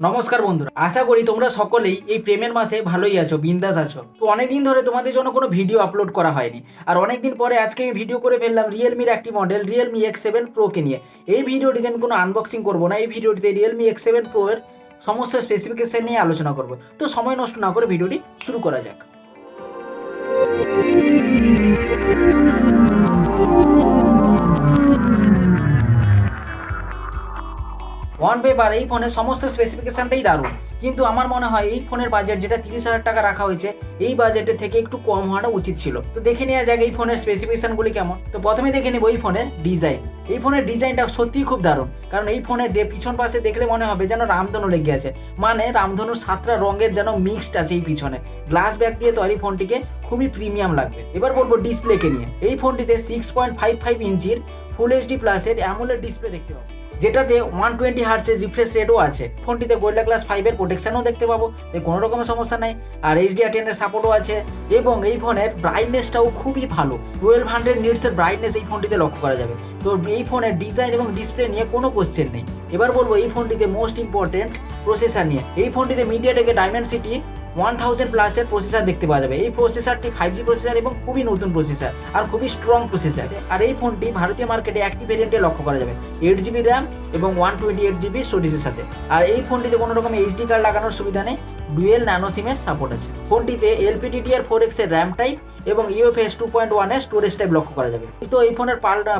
নমস্কার বন্ধুরা, আশা করি তোমরা সকলেই এই প্রেমের মাসে ভালোই আছো, বিন্দাস আছো। তো অনেকদিন ধরে তোমাদের জন্য কোনো ভিডিও আপলোড করা হয়নি, আর অনেকদিন পরে আজকে আমি ভিডিও করে ফেললাম রিয়েলমির একটি মডেল রিয়েলমি X7 প্রোকে নিয়ে। এই ভিডিওটিতে আমি কোনো আনবক্সিং করব না, এই ভিডিওটিতে রিয়েলমি X7 প্রো এর সমস্ত স্পেসিফিকেশন নিয়ে আলোচনা করব। তো সময় নষ্ট না করে ভিডিওটি শুরু করা যাক। ওয়ান পেপার এই ফোনের সমস্ত স্পেসিফিকেশনটাই দারুণ, কিন্তু আমার মনে হয় এই ফোনের বাজেট যেটা 30,000 টাকা রাখা হয়েছে, এই বাজেটের থেকে একটু কম হওয়াটা উচিত ছিল। তো দেখে নেওয়া যাক এই ফোনের স্পেসিফিকেশনগুলি কেমন। তো প্রথমে দেখে নেব এই ফোনের ডিজাইন। এই ফোনের ডিজাইনটা সত্যিই খুব দারুণ, কারণ এই ফোনের পিছন পাশে দেখলে মনে হবে যেন রামধনু লেগে আছে, মানে রামধনুর 7টা রঙের যেন মিক্সড আছে এই পিছনে। গ্লাস ব্যাক দিয়ে তৈরি ফোনটিকে খুবই প্রিমিয়াম লাগবে। এবার বলবো ডিসপ্লেকে নিয়ে। এই ফোনটিতে 6.55 ইঞ্চির ফুল এইচডি প্লাসের অ্যামোলেড ডিসপ্লে দেখতে পাবো, যেটাতে 120 হার্টজের রিফ্রেশ রেটও আছে। ফোনটিতে গোরিলা গ্লাস 5 এর প্রোটেকশনও দেখতে পাবো, তাই কোনো রকমের সমস্যা নাই। আর HDR10 এর সাপোর্টও আছে, এবং এই ফোনের ব্রাইটনেসটাও খুবই ভালো। 1200 নিটসের ব্রাইটনেস এই ফোনটিতে লক্ষ্য করা যাবে। তো এই ফোনের ডিজাইন এবং ডিসপ্লে নিয়ে কোনো কোশ্চেন নেই। এবার বলবো এই ফোনটিতে মোস্ট ইম্পর্টেন্ট প্রসেসর নিয়ে। এই ফোনটিতে মিডিয়াটেকের ডাইমেনসিটি 1000 প্লাসের প্রসেসর দেখতে পাওয়া যাবে। এই প্রসেসরটি 5G প্রসেসর এবং খুবই নতুন প্রসেসর আর খুবই স্ট্রং প্রসেসর। আর এই ফোনটি ভারতীয় মার্কেটে একটি ভেরিয়েন্টে লক্ষ্য করা যাবে, 8GB র্যাম এবং 128GB স্টোরেজের সাথে। আর এই ফোনটিতে কোনো রকম এইচডি কার্ড লাগানোর সুবিধা নেই, ডুয়েল ন্যানো সিমের সাপোর্ট আছে। ফোনটিতে LPDDR4X এর র্যাম টাইপ এবং UFS 2.1 এর স্টোরেজ টাইপ লক্ষ্য করা যাবে। তো এই ফোনের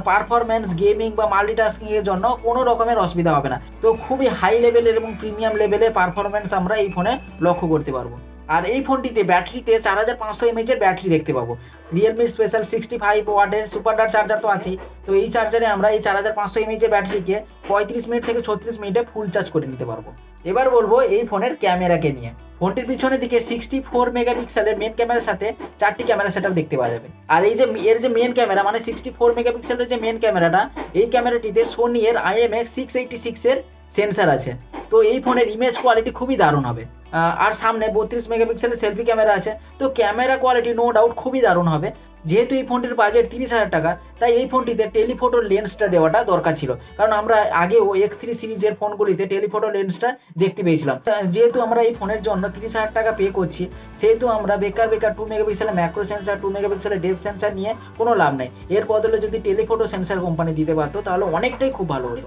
পারফরম্যান্স, গেমিং বা মাল্টিটাস্কিং এর জন্য কোনো রকমের অসুবিধা হবে না। তো খুবই হাই লেভেলের এবং প্রিমিয়াম লেভেলের পারফরম্যান্স আমরা এই ফোনে লক্ষ্য করতে পারবো। আর এই ফোনটিতে ব্যাটারিতে 4500 mAh এর ব্যাটারি দেখতে পাবো। রিয়েলমির স্পেশাল 65 ওয়াটের সুপার ডার্ট চার্জার তো আছেই। তো এই চার্জারে আমরা এই 4500 mAh এর ব্যাটারিকে 35 মিনিট থেকে 36 মিনিটে ফুল চার্জ করে নিতে পারবো। এবার বলবো এই ফোনের ক্যামেরাকে নিয়ে। ফোনটির পিছনের দিকে 64 মেগাপিক্সেলের মেন ক্যামেরার সাথে 4টি ক্যামেরা সেটআপ দেখতে পাওয়া যাবে। আর এই যে এর যে মেন ক্যামেরা, মানে 64 মেগাপিক্সেলের যে মেন ক্যামেরাটা, এই ক্যামেরাটিতে সোনি এর IMX686 এর সেন্সার আছে। তো এই ফোনের ইমেজ কোয়ালিটি খুবই দারুণ হবে। আর সামনে 32 মেগাপিক্সেলের সেলফি ক্যামেরা আছে। তো ক্যামেরা কোয়ালিটি নো ডাউট খুবই দারুণ হবে। যেহেতু এই ফোনটির বাজেট 30,000 টাকা, তাই এই ফোনটিতে টেলিফোটো লেন্সটা দেওয়াটা দরকার ছিল, কারণ আমরা আগেও X3 সিরিজের ফোনগুলিতে টেলিফোটো লেন্সটা দেখতে পেয়েছিলাম। যেহেতু আমরা এই ফোনের জন্য 30,000 টাকা পে করছি, সেহেতু আমরা বেকার 2 মেগাপিক্সেলের ম্যাক্রো সেন্সার, 2 মেগাপিক্সেলের ডেপথ সেন্সার নিয়ে কোনো লাভ নেই। এর বদলে যদি টেলিফোটো সেন্সার কোম্পানি দিতে পারতো তাহলে অনেকটাই খুব ভালো হতো।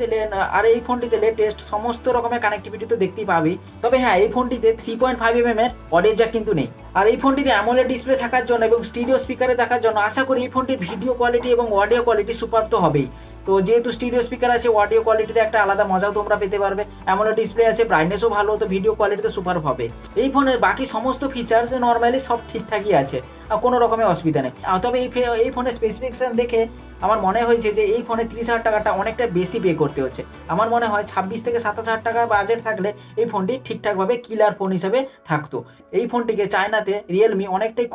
আর এই ফোনটিতে লেটেস্ট সমস্ত রকমের কানেক্টিভিটি তো দেখতেই পাবি। তবে হ্যাঁ, এই ফোনটিতে 3.5mm এর অডিও জ্যাক কিন্তু নেই। আর এই ফোনটিতে অ্যামোলেড ডিসপ্লে থাকার জন্য এবং স্টিরিও স্পিকারে দেখার জন্য আশা করি এই ফোনটির ভিডিও কোয়ালিটি এবং অডিও কোয়ালিটি সুপার তো হবেই। তো যেহেতু স্টিরিও স্পিকার আছে, অডিও কোয়ালিটিতে একটা আলাদা মজাও তোমরা পেতে পারবে। অ্যামোলেড ডিসপ্লে আছে, ব্রাইটনেসও ভালো, তো ভিডিও কোয়ালিটি তো সুপার হবে। এই ফোনের বাকি সমস্ত ফিচার্স নর্মালি সব ঠিকঠাকই আছে, কোনো রকমের অসুবিধা নেই। তবে এই ফোনের স্পেসিফিকেশন দেখে আমার মনে হয়েছে যে এই ফোনে 30,000 টাকাটা অনেকটা বেশি পে করতে হচ্ছে। আমার মনে হয় 26 থেকে 27,000 টাকার বাজেট থাকলে এই ফোনটি ঠিকঠাকভাবে কিলার ফোন হিসেবে থাকতো। এই ফোনটিকে চায়নাতে রিয়েলমি অনেকটাই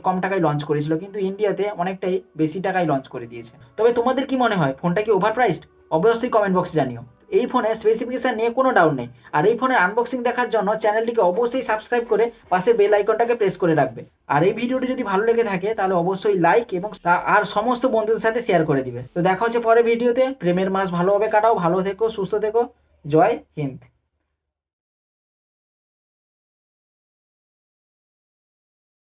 কম টাকায় লঞ্চ করেছিল, কিন্তু ইন্ডিয়াতে অনেকটাই বেশি টাকায় লঞ্চ করে দিয়েছে। তবে তোমাদের কি মনে হয়, ফোনটা কি ওভার প্রাইসড? অবশ্যই কমেন্ট বক্সে জানিও। এই ফোনের স্পেসিফিকেশন নিয়ে কোনো ডাউট নেই। আর এই ফোনের আনবক্সিং দেখার জন্য চ্যানেলটিকে অবশ্যই সাবস্ক্রাইব করে পাশে বেল আইকনটাকে প্রেস করে রাখবে। আর এই ভিডিওটি যদি ভালো লেগে থাকে তাহলে অবশ্যই লাইক এবং আর সমস্ত বন্ধুদের সাথে শেয়ার করে দিবে। তো দেখা হচ্ছে পরের ভিডিওতে। প্রেমের মাস ভালোভাবে কাটাও, ভালো থেকো, সুস্থ থেকো। জয় হিন্দ।